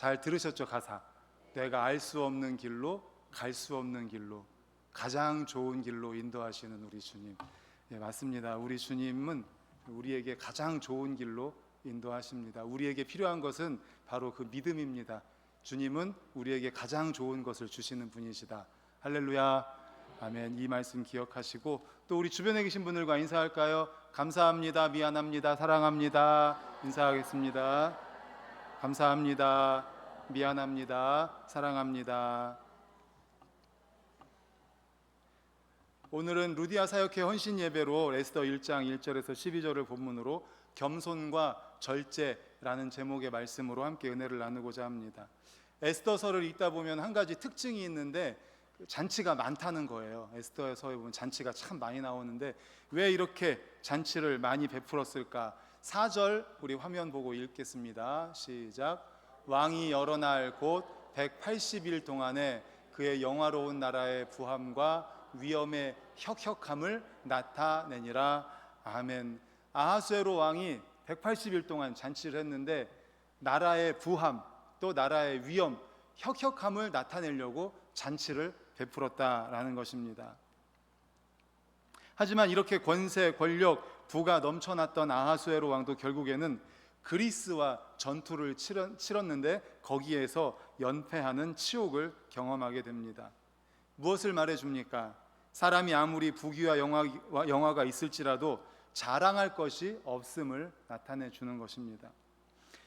잘 들으셨죠? 가사. 내가 알 수 없는 길로, 갈 수 없는 길로, 가장 좋은 길로 인도하시는 우리 주님. 예, 맞습니다. 우리 주님은 우리에게 가장 좋은 길로 인도하십니다. 우리에게 필요한 것은 바로 그 믿음입니다. 주님은 우리에게 가장 좋은 것을 주시는 분이시다. 할렐루야. 아멘. 이 말씀 기억하시고 또 우리 주변에 계신 분들과 인사할까요? 감사합니다, 미안합니다, 사랑합니다. 인사하겠습니다. 감사합니다, 미안합니다, 사랑합니다. 오늘은 루디아 사역회 헌신 예배로 에스더 1장 1절에서 12절을 본문으로 겸손과 절제라는 제목의 말씀으로 함께 은혜를 나누고자 합니다. 에스더서를 읽다 보면 한 가지 특징이 있는데 잔치가 많다는 거예요. 에스더서에 보면 잔치가 참 많이 나오는데 왜 이렇게 잔치를 많이 베풀었을까? 4절 우리 화면 보고 읽겠습니다. 시작. 왕이 여러 날 곧 180일 동안에 그의 영화로운 나라의 부함과 위엄의 혁혁함을 나타내니라. 아멘. 아하수에로 왕이 180일 동안 잔치를 했는데 나라의 부함 또 나라의 위엄, 혁혁함을 나타내려고 잔치를 베풀었다라는 것입니다. 하지만 이렇게 권세, 권력, 부가 넘쳐났던 아하수에로 왕도 결국에는 그리스와 전투를 치렀는데 거기에서 연패하는 치욕을 경험하게 됩니다. 무엇을 말해줍니까? 사람이 아무리 부귀와 영화가 있을지라도 자랑할 것이 없음을 나타내 주는 것입니다.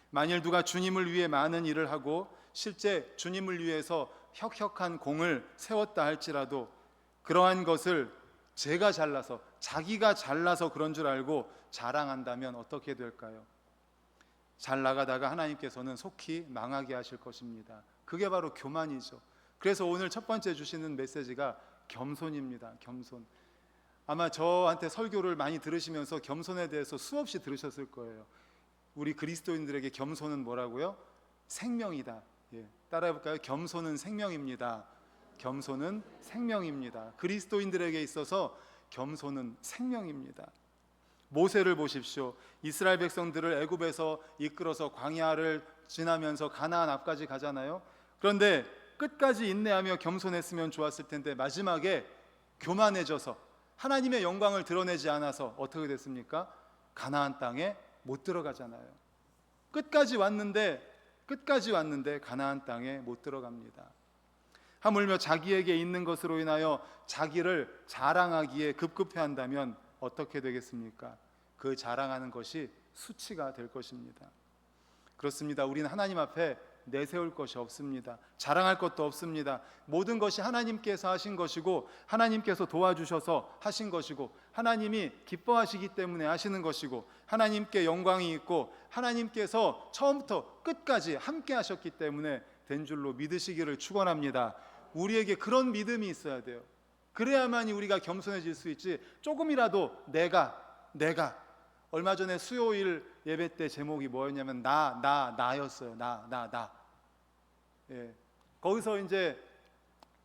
만일 누가 주님을 위해 많은 일을 하고 실제 주님을 위해서 혁혁한 공을 세웠다 할지라도 그러한 것을 제가 잘나서 자기가 잘나서 그런 줄 알고 자랑한다면 어떻게 될까요? 잘 나가다가 하나님께서는 속히 망하게 하실 것입니다. 그게 바로 교만이죠. 그래서 오늘 첫 번째 주시는 메시지가 겸손입니다. 겸손. 아마 저한테 설교를 많이 들으시면서 겸손에 대해서 수없이 들으셨을 거예요. 우리 그리스도인들에게 겸손은 뭐라고요? 생명이다. 예, 따라해볼까요? 겸손은 생명입니다. 겸손은 생명입니다. 그리스도인들에게 있어서 겸손은 생명입니다. 모세를 보십시오. 이스라엘 백성들을 애굽에서 이끌어서 광야를 지나면서 가나안 앞까지 가잖아요. 그런데 끝까지 인내하며 겸손했으면 좋았을 텐데 마지막에 교만해져서 하나님의 영광을 드러내지 않아서 어떻게 됐습니까? 가나안 땅에 못 들어가잖아요. 끝까지 왔는데 가나안 땅에 못 들어갑니다. 하물며 자기에게 있는 것으로 인하여 자기를 자랑하기에 급급해한다면 어떻게 되겠습니까? 그 자랑하는 것이 수치가 될 것입니다. 그렇습니다. 우리는 하나님 앞에 내세울 것이 없습니다. 자랑할 것도 없습니다. 모든 것이 하나님께서 하신 것이고 하나님께서 도와주셔서 하신 것이고 하나님이 기뻐하시기 때문에 하시는 것이고 하나님께 영광이 있고 하나님께서 처음부터 끝까지 함께 하셨기 때문에 된 줄로 믿으시기를 축원합니다. 우리에게 그런 믿음이 있어야 돼요. 그래야만이 우리가 겸손해질 수 있지. 조금이라도 내가 얼마 전에 수요일 예배 때 제목이 뭐였냐면 나였어요. 나. 예. 거기서 이제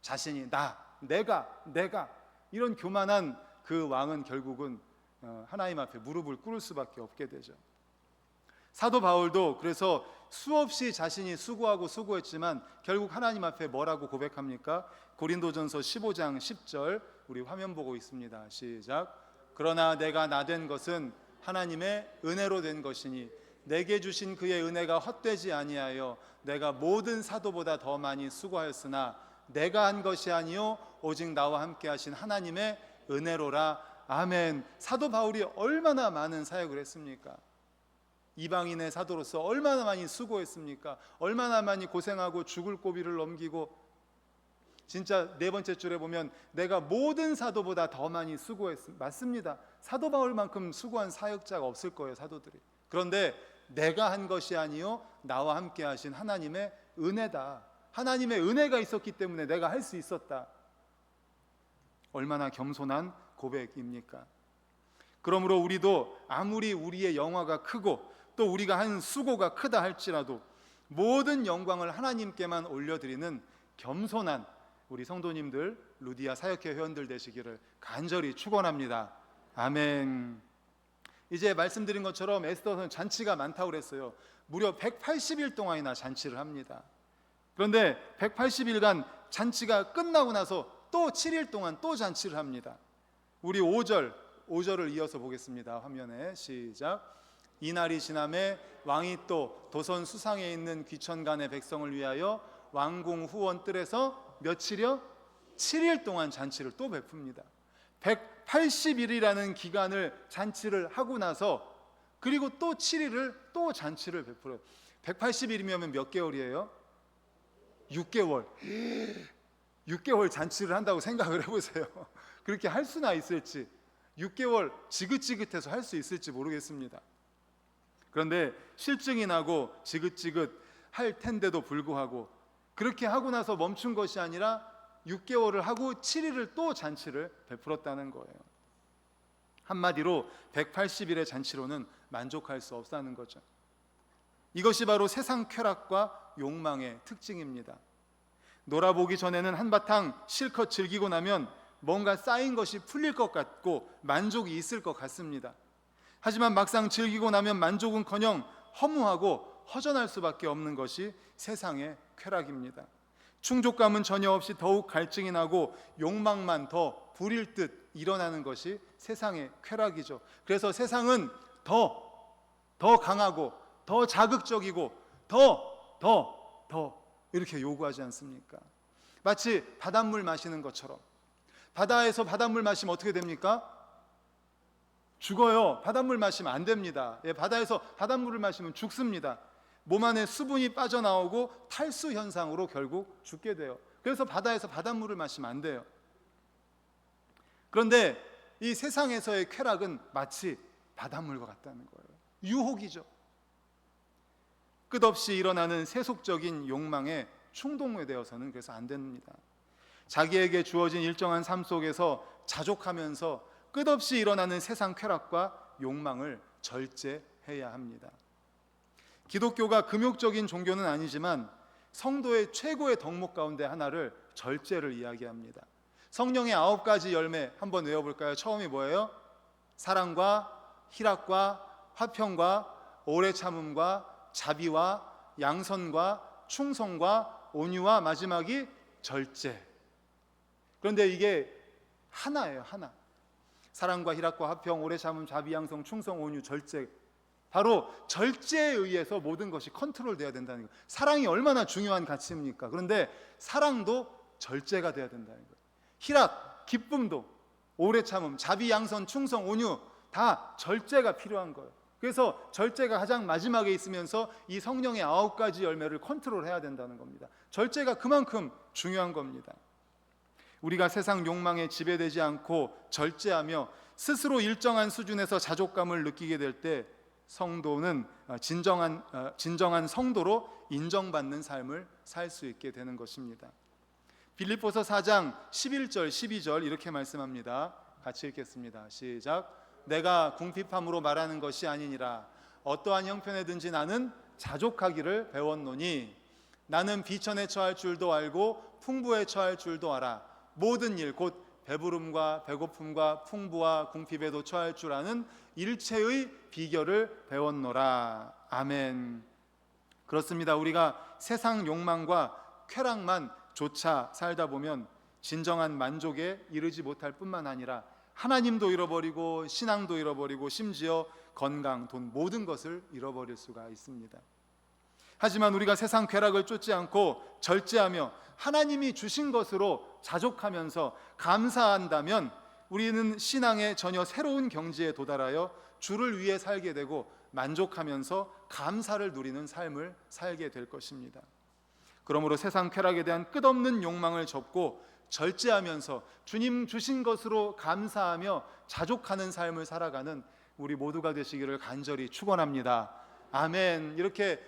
자신이 내가 이런 교만한 그 왕은 결국은 하나님 앞에 무릎을 꿇을 수밖에 없게 되죠. 사도 바울도 그래서 수없이 자신이 수고했지만 결국 하나님 앞에 뭐라고 고백합니까? 고린도전서 15장 10절 우리 화면 보고 있습니다. 시작. 그러나 내가 나된 것은 하나님의 은혜로 된 것이니 내게 주신 그의 은혜가 헛되지 아니하여 내가 모든 사도보다 더 많이 수고하였으나 내가 한 것이 아니요 오직 나와 함께 하신 하나님의 은혜로라. 아멘. 사도 바울이 얼마나 많은 사역을 했습니까? 이방인의 사도로서 얼마나 많이 수고했습니까? 얼마나 많이 고생하고 죽을 고비를 넘기고 진짜 네 번째 줄에 보면 내가 모든 사도보다 더 많이 수고했습니다. 맞습니다. 사도 바울만큼 수고한 사역자가 없을 거예요. 사도들이. 그런데 내가 한 것이 아니요 나와 함께 하신 하나님의 은혜다. 하나님의 은혜가 있었기 때문에 내가 할 수 있었다. 얼마나 겸손한 고백입니까? 그러므로 우리도 아무리 우리의 영화가 크고 또 우리가 한 수고가 크다 할지라도 모든 영광을 하나님께만 올려드리는 겸손한 우리 성도님들, 루디아 사역회 회원들 되시기를 간절히 축원합니다. 아멘. 이제 말씀드린 것처럼 에스더는 잔치가 많다고 그랬어요. 무려 180일 동안이나 잔치를 합니다. 그런데 180일간 잔치가 끝나고 나서 또 7일 동안 또 잔치를 합니다. 우리 5절을 이어서 보겠습니다. 화면에 시작. 이날이 지남에 왕이 또 도선 수상에 있는 귀천간의 백성을 위하여 왕궁 후원 뜰에서 며칠이요? 7일 동안 잔치를 또 베풉니다. 180일이라는 기간을 잔치를 하고 나서 그리고 또 7일을 또 잔치를 베풀어요. 180일이면 몇 개월이에요? 6개월. 6개월 잔치를 한다고 생각을 해보세요. 그렇게 할 수나 있을지, 6개월 지긋지긋해서 할 수 있을지 모르겠습니다. 그런데 실증이 나고 지긋지긋 할 텐데도 불구하고 그렇게 하고 나서 멈춘 것이 아니라 6개월을 하고 7일을 또 잔치를 베풀었다는 거예요. 한마디로 180일의 잔치로는 만족할 수 없다는 거죠. 이것이 바로 세상 쾌락과 욕망의 특징입니다. 놀아보기 전에는 한바탕 실컷 즐기고 나면 뭔가 쌓인 것이 풀릴 것 같고 만족이 있을 것 같습니다. 하지만 막상 즐기고 나면 만족은커녕 허무하고 허전할 수밖에 없는 것이 세상의 쾌락입니다. 충족감은 전혀 없이 더욱 갈증이 나고 욕망만 더 부릴 듯 일어나는 것이 세상의 쾌락이죠. 그래서 세상은 더 강하고 더 자극적이고 더 이렇게 요구하지 않습니까? 마치 바닷물 마시는 것처럼. 바다에서 바닷물 마시면 어떻게 됩니까? 죽어요. 바닷물 마시면 안 됩니다. 바다에서 바닷물을 마시면 죽습니다. 몸 안에 수분이 빠져나오고 탈수 현상으로 결국 죽게 돼요. 그래서 바다에서 바닷물을 마시면 안 돼요. 그런데 이 세상에서의 쾌락은 마치 바닷물과 같다는 거예요. 유혹이죠. 끝없이 일어나는 세속적인 욕망에 충동되어서는 그래서 안 됩니다. 자기에게 주어진 일정한 삶 속에서 자족하면서 끝없이 일어나는 세상 쾌락과 욕망을 절제해야 합니다. 기독교가 금욕적인 종교는 아니지만 성도의 최고의 덕목 가운데 하나를 절제를 이야기합니다. 성령의 9가지 열매 한번 외워볼까요? 처음이 뭐예요? 사랑과 희락과 화평과 오래 참음과 자비와 양선과 충성과 온유와 마지막이 절제. 그런데 이게 하나예요, 하나. 사랑과 희락과 화평, 오래 참음, 자비, 양성, 충성, 온유, 절제. 바로 절제에 의해서 모든 것이 컨트롤돼야 된다는 거예요. 사랑이 얼마나 중요한 가치입니까? 그런데 사랑도 절제가 돼야 된다는 거예요. 희락, 기쁨도, 오래 참음, 자비, 양선, 충성, 온유 다 절제가 필요한 거예요. 그래서 절제가 가장 마지막에 있으면서 이 성령의 9가지 열매를 컨트롤해야 된다는 겁니다. 절제가 그만큼 중요한 겁니다. 우리가 세상 욕망에 지배되지 않고 절제하며 스스로 일정한 수준에서 자족감을 느끼게 될 때 성도는 진정한 성도로 인정받는 삶을 살 수 있게 되는 것입니다. 빌립보서 4장 11절 12절 이렇게 말씀합니다. 같이 읽겠습니다. 시작. 내가 궁핍함으로 말하는 것이 아니니라. 어떠한 형편에든지 나는 자족하기를 배웠노니 나는 비천에 처할 줄도 알고 풍부에 처할 줄도 알아. 모든 일 곧 배부름과 배고픔과 풍부와 궁핍에도 처할 줄 아는 일체의 비결을 배웠노라. 아멘. 그렇습니다. 우리가 세상 욕망과 쾌락만 조차 살다 보면 진정한 만족에 이르지 못할 뿐만 아니라 하나님도 잃어버리고 신앙도 잃어버리고 심지어 건강, 돈 모든 것을 잃어버릴 수가 있습니다. 하지만 우리가 세상 쾌락을 쫓지 않고 절제하며 하나님이 주신 것으로 자족하면서 감사한다면 우리는 신앙의 전혀 새로운 경지에 도달하여 주를 위해 살게 되고 만족하면서 감사를 누리는 삶을 살게 될 것입니다. 그러므로 세상 쾌락에 대한 끝없는 욕망을 접고 절제하면서 주님 주신 것으로 감사하며 자족하는 삶을 살아가는 우리 모두가 되시기를 간절히 축원합니다. 아멘. 이렇게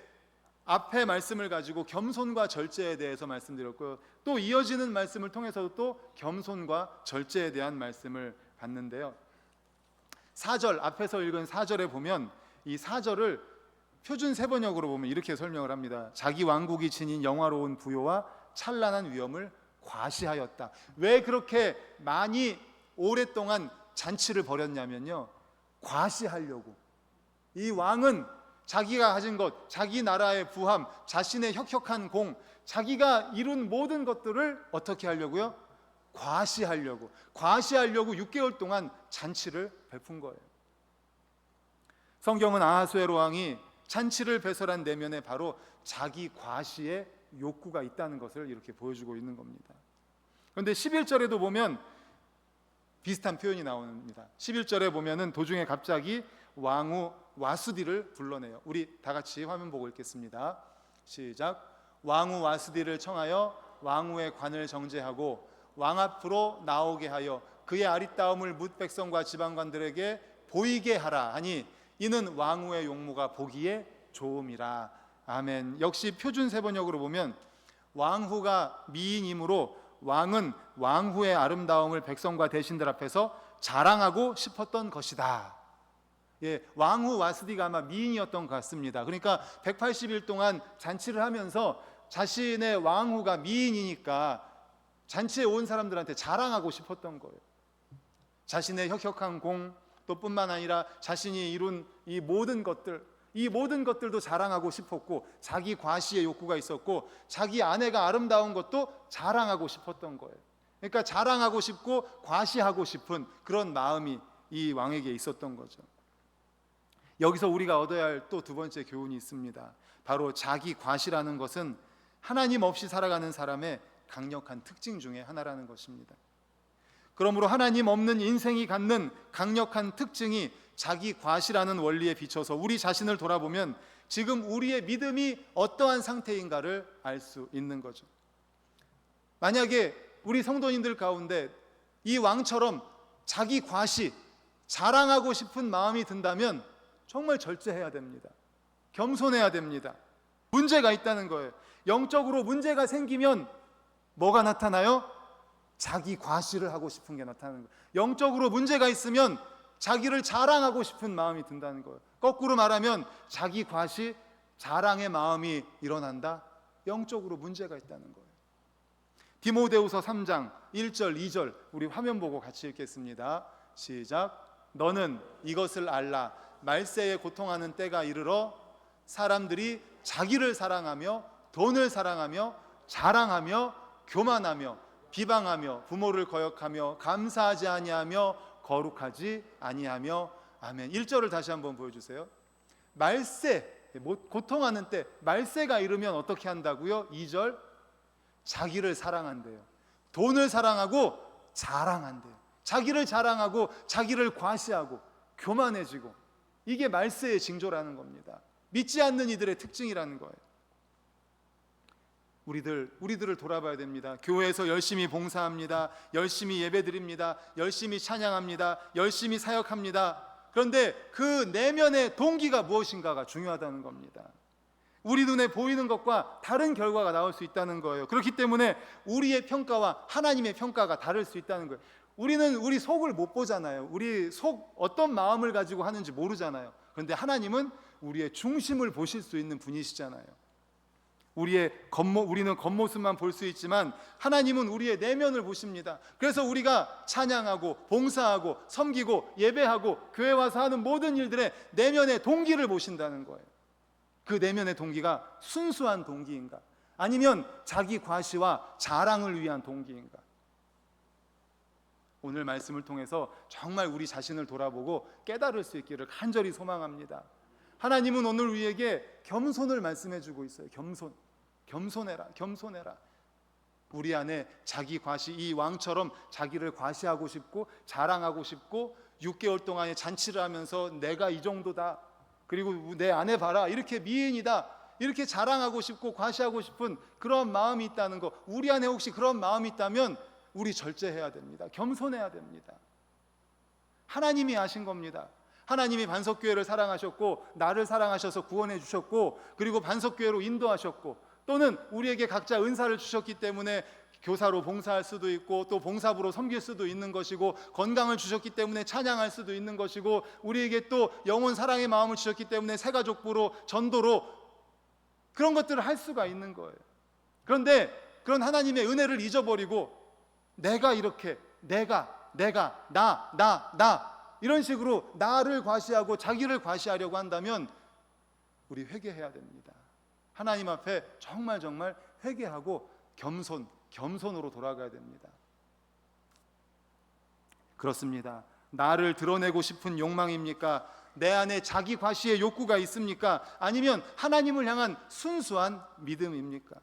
앞에 말씀을 가지고 겸손과 절제에 대해서 말씀드렸고요. 또 이어지는 말씀을 통해서도 또 겸손과 절제에 대한 말씀을 봤는데요. 4절 앞에서 읽은 4절에 보면 이 4절을 표준 세번역으로 보면 이렇게 설명을 합니다. 자기 왕국이 지닌 영화로운 부요와 찬란한 위엄을 과시하였다. 왜 그렇게 많이 오랫동안 잔치를 벌였냐면요, 과시하려고. 이 왕은 자기가 가진 것, 자기 나라의 부함, 자신의 혁혁한 공, 자기가 이룬 모든 것들을 어떻게 하려고요? 과시하려고 6개월 동안 잔치를 베푼 거예요. 성경은 아하수에로 왕이 잔치를 배설한 내면에 바로 자기 과시의 욕구가 있다는 것을 이렇게 보여주고 있는 겁니다. 그런데 11절에도 보면 비슷한 표현이 나옵니다. 11절에 보면은 도중에 갑자기 왕후 와수디를 불러내요. 우리 다 같이 화면 보고 읽겠습니다. 시작. 왕후 와수디를 청하여 왕후의 관을 정제하고 왕 앞으로 나오게 하여 그의 아리따움을 뭇 백성과 지방관들에게 보이게 하라 하니 이는 왕후의 용모가 보기에 좋음이라. 아멘. 역시 표준 세번역으로 보면 왕후가 미인이므로 왕은 왕후의 아름다움을 백성과 대신들 앞에서 자랑하고 싶었던 것이다. 예, 왕후 와스디가 아마 미인이었던 것 같습니다. 그러니까 180일 동안 잔치를 하면서 자신의 왕후가 미인이니까 잔치에 온 사람들한테 자랑하고 싶었던 거예요. 자신의 혁혁한 공, 또 뿐만 아니라 자신이 이룬 이 모든 것들도 자랑하고 싶었고, 자기 과시의 욕구가 있었고, 자기 아내가 아름다운 것도 자랑하고 싶었던 거예요. 그러니까 자랑하고 싶고 과시하고 싶은 그런 마음이 이 왕에게 있었던 거죠. 여기서 우리가 얻어야 할 또 두 번째 교훈이 있습니다. 바로 자기 과시라는 것은 하나님 없이 살아가는 사람의 강력한 특징 중에 하나라는 것입니다. 그러므로 하나님 없는 인생이 갖는 강력한 특징이 자기 과시라는 원리에 비춰서 우리 자신을 돌아보면 지금 우리의 믿음이 어떠한 상태인가를 알 수 있는 거죠. 만약에 우리 성도님들 가운데 이 왕처럼 자기 과시, 자랑하고 싶은 마음이 든다면 정말 절제해야 됩니다. 겸손해야 됩니다. 문제가 있다는 거예요. 영적으로 문제가 생기면 뭐가 나타나요? 자기 과시를 하고 싶은 게 나타나는 거예요. 영적으로 문제가 있으면 자기를 자랑하고 싶은 마음이 든다는 거예요. 거꾸로 말하면 자기 과시, 자랑의 마음이 일어난다? 영적으로 문제가 있다는 거예요. 디모데후서 3장 1절 2절 우리 화면 보고 같이 읽겠습니다. 시작. 너는 이것을 알라. 말세에 고통하는 때가 이르러 사람들이 자기를 사랑하며 돈을 사랑하며 자랑하며 교만하며 비방하며 부모를 거역하며 감사하지 아니하며 거룩하지 아니하며. 아멘. 1절을 다시 한번 보여주세요. 말세, 고통하는 때 말세가 이르면 어떻게 한다고요? 2절, 자기를 사랑한대요. 돈을 사랑하고 자랑한대요. 자기를 자랑하고 자기를 과시하고 교만해지고, 이게 말세의 징조라는 겁니다. 믿지 않는 이들의 특징이라는 거예요. 우리들을 돌아봐야 됩니다. 교회에서 열심히 봉사합니다. 열심히 예배드립니다. 열심히 찬양합니다. 열심히 사역합니다. 그런데 그 내면의 동기가 무엇인가가 중요하다는 겁니다. 우리 눈에 보이는 것과 다른 결과가 나올 수 있다는 거예요. 그렇기 때문에 우리의 평가와 하나님의 평가가 다를 수 있다는 거예요. 우리는 우리 속을 못 보잖아요. 우리 속 어떤 마음을 가지고 하는지 모르잖아요. 그런데 하나님은 우리의 중심을 보실 수 있는 분이시잖아요. 우리는 겉모습만 볼 수 있지만 하나님은 우리의 내면을 보십니다. 그래서 우리가 찬양하고 봉사하고 섬기고 예배하고 교회 와서 하는 모든 일들의 내면의 동기를 보신다는 거예요. 그 내면의 동기가 순수한 동기인가, 아니면 자기 과시와 자랑을 위한 동기인가. 오늘 말씀을 통해서 정말 우리 자신을 돌아보고 깨달을 수 있기를 간절히 소망합니다. 하나님은 오늘 우리에게 겸손을 말씀해 주고 있어요. 겸손해라. 우리 안에 자기 과시, 이 왕처럼 자기를 과시하고 싶고 자랑하고 싶고 6개월 동안의 잔치를 하면서 내가 이 정도다, 그리고 내 아내 봐라, 이렇게 미인이다, 이렇게 자랑하고 싶고 과시하고 싶은 그런 마음이 있다는 거, 우리 안에 혹시 그런 마음이 있다면 우리 절제해야 됩니다. 겸손해야 됩니다. 하나님이 아신 겁니다. 하나님이 반석교회를 사랑하셨고 나를 사랑하셔서 구원해 주셨고, 그리고 반석교회로 인도하셨고, 또는 우리에게 각자 은사를 주셨기 때문에 교사로 봉사할 수도 있고 또 봉사부로 섬길 수도 있는 것이고, 건강을 주셨기 때문에 찬양할 수도 있는 것이고, 우리에게 또 영혼 사랑의 마음을 주셨기 때문에 새가족부로 전도로 그런 것들을 할 수가 있는 거예요. 그런데 그런 하나님의 은혜를 잊어버리고 내가 이렇게 나 이런 식으로 나를 과시하고 자기를 과시하려고 한다면 우리 회개해야 됩니다. 하나님 앞에 정말 회개하고 겸손으로 돌아가야 됩니다. 그렇습니다. 나를 드러내고 싶은 욕망입니까? 내 안에 자기 과시의 욕구가 있습니까? 아니면 하나님을 향한 순수한 믿음입니까?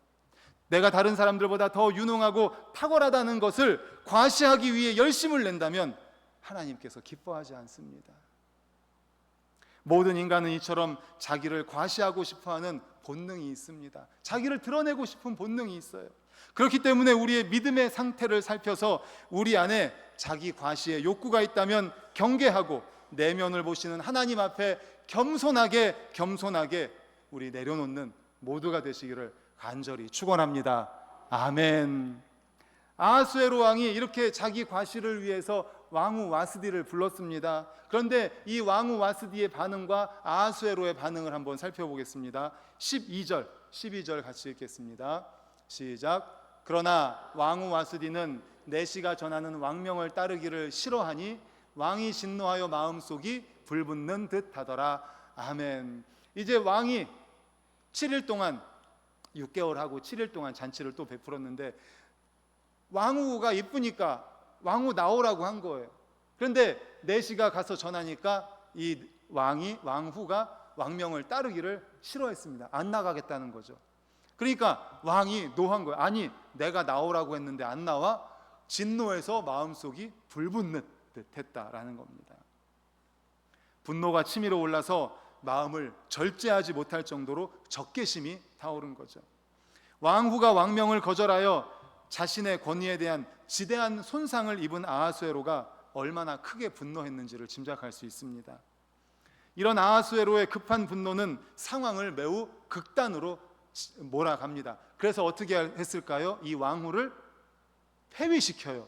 내가 다른 사람들보다 더 유능하고 탁월하다는 것을 과시하기 위해 열심을 낸다면 하나님께서 기뻐하지 않습니다. 모든 인간은 이처럼 자기를 과시하고 싶어하는 본능이 있습니다. 자기를 드러내고 싶은 본능이 있어요. 그렇기 때문에 우리의 믿음의 상태를 살펴서 우리 안에 자기 과시의 욕구가 있다면 경계하고 내면을 보시는 하나님 앞에 겸손하게 우리 내려놓는 모두가 되시기를 간절히 축원합니다. 아멘. 아하수에로 왕이 이렇게 자기 과시를 위해서 왕후 와스디를 불렀습니다. 그런데 이 왕후 와스디의 반응과 아하수에로의 반응을 한번 살펴보겠습니다. 12절 같이 읽겠습니다. 시작. 그러나 왕후 와스디는 내시가 전하는 왕명을 따르기를 싫어하니 왕이 진노하여 마음속이 불붙는 듯 하더라. 아멘. 이제 왕이 7일 동안 6개월 하고 7일 동안 잔치를 또 베풀었는데 왕후가 이쁘니까 왕후 나오라고 한 거예요. 그런데 내시가 가서 전하니까 이 왕후가 왕명을 따르기를 싫어했습니다. 안 나가겠다는 거죠. 그러니까 왕이 노한 거예요. 아니 내가 나오라고 했는데 안 나와? 진노해서 마음속이 불붙는 듯 했다라는 겁니다. 분노가 치밀어 올라서 마음을 절제하지 못할 정도로 적개심이 타오른 거죠. 왕후가 왕명을 거절하여 자신의 권위에 대한 지대한 손상을 입은 아하수에로가 얼마나 크게 분노했는지를 짐작할 수 있습니다. 이런 아하수에로의 급한 분노는 상황을 매우 극단으로 몰아갑니다. 그래서 어떻게 했을까요? 이 왕후를 폐위시켜요.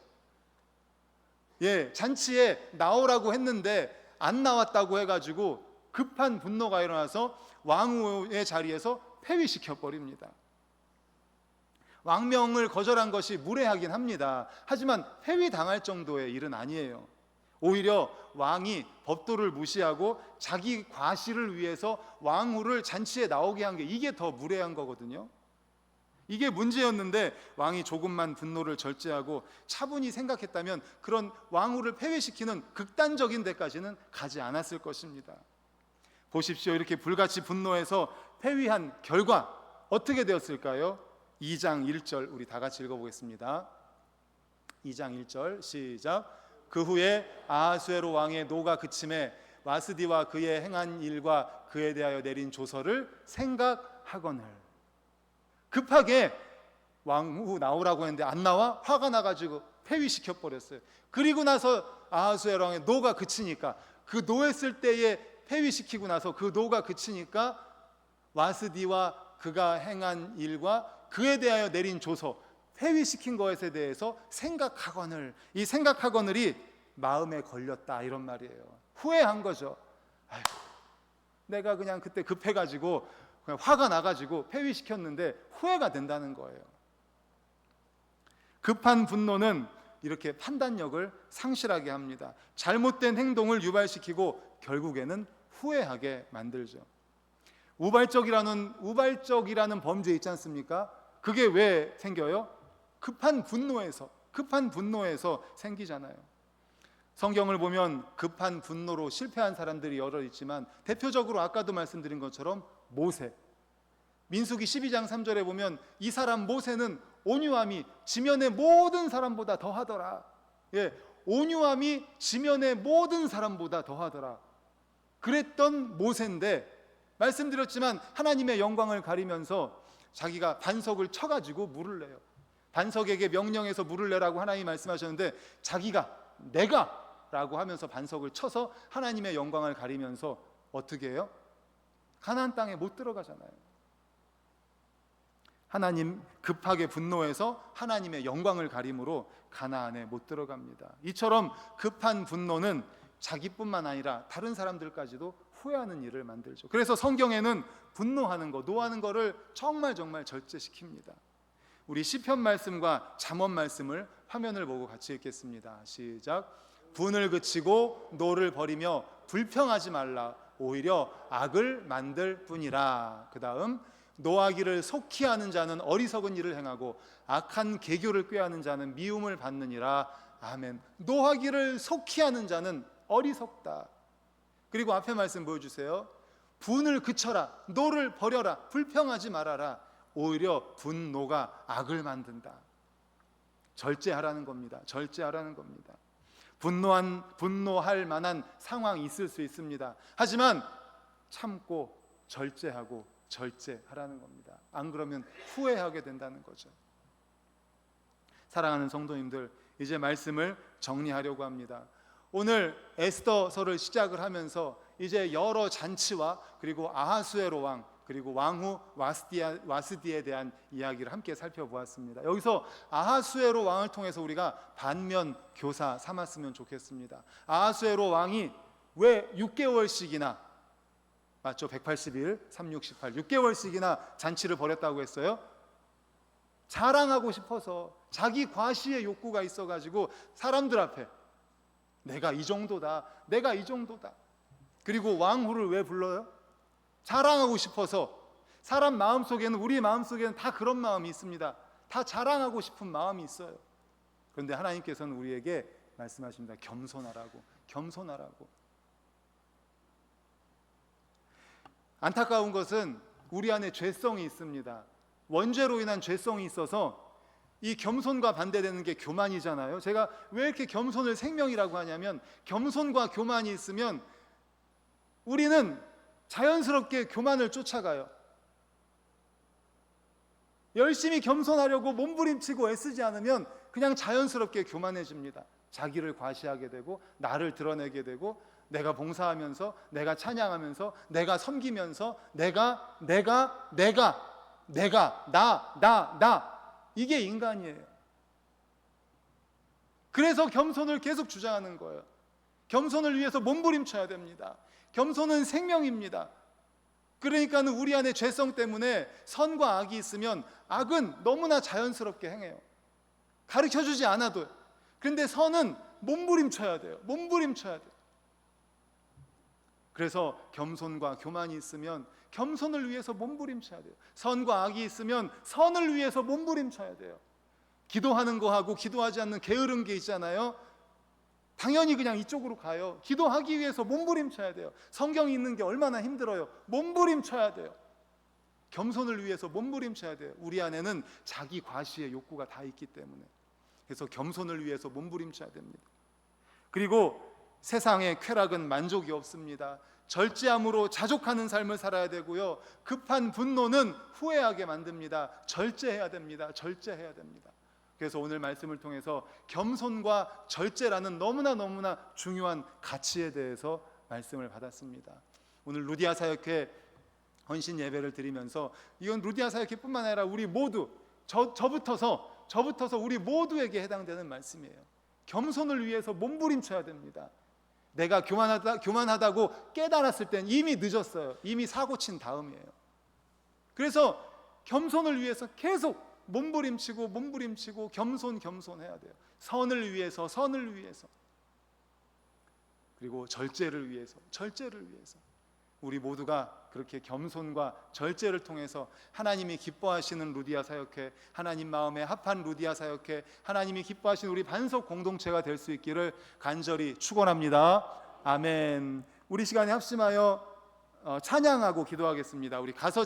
잔치에 나오라고 했는데 안 나왔다고 해가지고 급한 분노가 일어나서 왕후의 자리에서 폐위시켜 버립니다. 왕명을 거절한 것이 무례하긴 합니다. 하지만 폐위당할 정도의 일은 아니에요. 오히려 왕이 법도를 무시하고 자기 과시를 위해서 왕후를 잔치에 나오게 한 게 이게 더 무례한 거거든요. 이게 문제였는데 왕이 조금만 분노를 절제하고 차분히 생각했다면 그런 왕후를 폐위시키는 극단적인 데까지는 가지 않았을 것입니다. 보십시오. 이렇게 불같이 분노해서 폐위한 결과 어떻게 되었을까요? 2장 1절 우리 다 같이 읽어보겠습니다. 2장 1절 시작. 그 후에 아하수에로 왕의 노가 그침에 와스디와 그의 행한 일과 그에 대하여 내린 조서를 생각하거늘. 급하게 왕후 나오라고 했는데 안 나와? 화가 나가지고 폐위시켜 버렸어요. 그리고 나서 아하수에로 왕의 노가 그치니까 그 노했을 때에 폐위시키고 나서 그 노가 그치니까 와스디와 그가 행한 일과 그에 대하여 내린 조서, 폐위시킨 것에 대해서 생각하거늘. 이 생각하거늘이 마음에 걸렸다 이런 말이에요. 후회한 거죠. 아이고, 내가 그냥 그때 급해가지고 그냥 화가 나가지고 폐위시켰는데 후회가 된다는 거예요. 급한 분노는 이렇게 판단력을 상실하게 합니다. 잘못된 행동을 유발시키고 결국에는 후회하게 만들죠. 우발적이라는 범죄 있지 않습니까? 그게 왜 생겨요? 급한 분노에서 생기잖아요. 성경을 보면 급한 분노로 실패한 사람들이 여러 있지만 대표적으로 아까도 말씀드린 것처럼 모세, 민수기 12장 3절에 보면 이 사람 모세는 온유함이 지면의 모든 사람보다 더하더라. 온유함이 지면의 모든 사람보다 더하더라. 그랬던 모세인데 말씀드렸지만 하나님의 영광을 가리면서 자기가 반석을 쳐가지고 물을 내요. 반석에게 명령해서 물을 내라고 하나님이 말씀하셨는데 자기가 내가 라고 하면서 반석을 쳐서 하나님의 영광을 가리면서 어떻게 해요? 가나안 땅에 못 들어가잖아요. 하나님 급하게 분노해서 하나님의 영광을 가림으로 가나안에 못 들어갑니다. 이처럼 급한 분노는 자기뿐만 아니라 다른 사람들까지도 후회하는 일을 만들죠. 그래서 성경에는 분노하는 거, 노하는 거를 정말 절제시킵니다. 우리 시편 말씀과 잠언 말씀을 화면을 보고 같이 읽겠습니다. 시작. 분을 그치고 노를 버리며 불평하지 말라. 오히려 악을 만들 뿐이라. 그 다음, 노하기를 속히 하는 자는 어리석은 일을 행하고 악한 계교를 꾀하는 자는 미움을 받느니라. 아멘. 노하기를 속히 하는 자는 어리석다. 그리고 앞에 말씀 보여주세요. 분을 그쳐라. 노를 버려라. 불평하지 말아라. 오히려 분노가 악을 만든다. 절제하라는 겁니다. 절제하라는 겁니다. 분노할 만한 상황이 있을 수 있습니다. 하지만 참고 절제하고 절제하라는 겁니다. 안 그러면 후회하게 된다는 거죠. 사랑하는 성도님들, 이제 말씀을 정리하려고 합니다. 오늘 에스더서를 시작을 하면서 이제 여러 잔치와 그리고 아하수에로 왕 그리고 왕후 와스디에 대한 이야기를 함께 살펴보았습니다. 여기서 아하수에로 왕을 통해서 우리가 반면 교사 삼았으면 좋겠습니다. 아하수에로 왕이 왜 6개월씩이나, 맞죠? 180일, 368, 6개월씩이나 잔치를 벌였다고 했어요? 자랑하고 싶어서, 자기 과시의 욕구가 있어가지고 사람들 앞에 내가 이 정도다, 내가 이 정도다. 그리고 왕후를 왜 불러요? 자랑하고 싶어서. 사람 마음속에는, 우리 마음속에는 다 그런 마음이 있습니다. 다 자랑하고 싶은 마음이 있어요. 그런데 하나님께서는 우리에게 말씀하십니다. 겸손하라고, 겸손하라고. 안타까운 것은 우리 안에 죄성이 있습니다. 원죄로 인한 죄성이 있어서 이 겸손과 반대되는 게 교만이잖아요. 제가 왜 이렇게 겸손을 생명이라고 하냐면, 겸손과 교만이 있으면 우리는 자연스럽게 교만을 쫓아가요. 열심히 겸손하려고 몸부림치고 애쓰지 않으면 그냥 자연스럽게 교만해집니다. 자기를 과시하게 되고 나를 드러내게 되고 내가 봉사하면서, 내가 찬양하면서, 내가 섬기면서 나 이게 인간이에요. 그래서 겸손을 계속 주장하는 거예요. 겸손을 위해서 몸부림쳐야 됩니다. 겸손은 생명입니다. 그러니까는 우리 안에 죄성 때문에 선과 악이 있으면 악은 너무나 자연스럽게 행해요. 가르쳐주지 않아도. 그런데 선은 몸부림쳐야 돼요. 몸부림쳐야 돼요. 그래서 겸손과 교만이 있으면 겸손을 위해서 몸부림쳐야 돼요. 선과 악이 있으면 선을 위해서 몸부림쳐야 돼요. 기도하는 거하고 기도하지 않는 게으른 게 있잖아요. 당연히 그냥 이쪽으로 가요. 기도하기 위해서 몸부림쳐야 돼요. 성경이 있는 게 얼마나 힘들어요. 몸부림쳐야 돼요. 겸손을 위해서 몸부림쳐야 돼요. 우리 안에는 자기 과시의 욕구가 다 있기 때문에. 그래서 겸손을 위해서 몸부림쳐야 됩니다. 그리고 세상의 쾌락은 만족이 없습니다. 절제함으로 자족하는 삶을 살아야 되고요. 급한 분노는 후회하게 만듭니다. 절제해야 됩니다. 절제해야 됩니다. 그래서 오늘 말씀을 통해서 겸손과 절제라는 너무나 중요한 가치에 대해서 말씀을 받았습니다. 오늘 루디아 사역회 헌신 예배를 드리면서 이건 루디아 사역회뿐만 아니라 우리 모두 저부터서 우리 모두에게 해당되는 말씀이에요. 겸손을 위해서 몸부림쳐야 됩니다. 내가 교만하다고 깨달았을 땐 이미 늦었어요. 이미 사고 친 다음이에요. 그래서 겸손을 위해서 계속 몸부림치고 겸손해야 돼요. 선을 위해서. 그리고 절제를 위해서. 우리 모두가 그렇게 겸손과 절제를 통해서 하나님이 기뻐하시는 루디아 사역회, 하나님 마음에 합한 루디아 사역회, 하나님이 기뻐하시는 우리 반석 공동체가 될 수 있기를 간절히 축원합니다. 아멘. 우리 시간에 합심하여 찬양하고 기도하겠습니다. 우리 가서